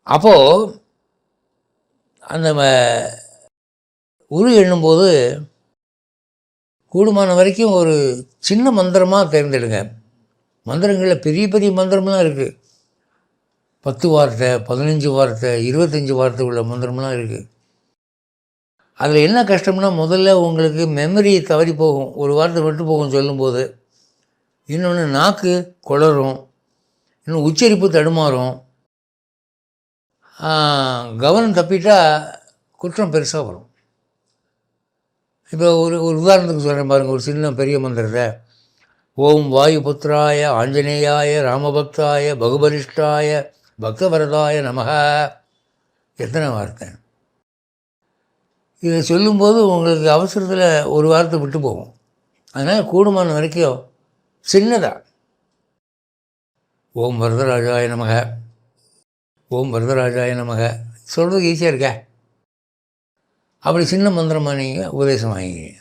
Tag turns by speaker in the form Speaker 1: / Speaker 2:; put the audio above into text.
Speaker 1: அப்போது அந்த உரு எண்ணும்போது கூடுமான வரைக்கும் ஒரு சின்ன மந்திரமாக தேர்ந்தெடுங்க. மந்திரங்களில் பெரிய பெரிய மந்திரம்லாம் இருக்குது. 10 வார்த்தை, 15 வார்த்தை, 25 வார்த்தை உள்ள மந்திரம்லாம் இருக்குது. அதில் என்ன கஷ்டம்னா, முதல்ல உங்களுக்கு மெமரி தவறி போகும். ஒரு வார்த்தை விட்டு போகும் சொல்லும்போது. இன்னொன்று நாக்கு குளரும், இன்னும் உச்சரிப்பு தடுமாறும். கவனம் தப்பிட்டால் குற்றம் பெருசாக வரும். இப்போ ஒரு ஒரு உதாரணத்துக்கு சொல்கிறேன் பாருங்கள். ஒரு சின்ன பெரிய மந்திரத்தை, ஓம் வாயுபுத்திராய ஆஞ்சநேயாய ராமபக்தாய பகுபரிஷ்டாய பக்தவரதாய நமக. எத்தனை வார்த்தை! இதை சொல்லும்போது உங்களுக்கு அவசரத்தில் ஒரு வார்த்தை விட்டு போகும். அதனால் கூடுமான வரைக்கும் சின்னதாக ஓம் வரதராஜாய நமக, ஓம் வரதராஜாய நமக சொல்கிறதுக்கு ஈஸியாக இருக்கா? அப்படி சின்ன மந்திரமாக நீங்கள் உபதேசம் வாங்கிக்கிறீங்க.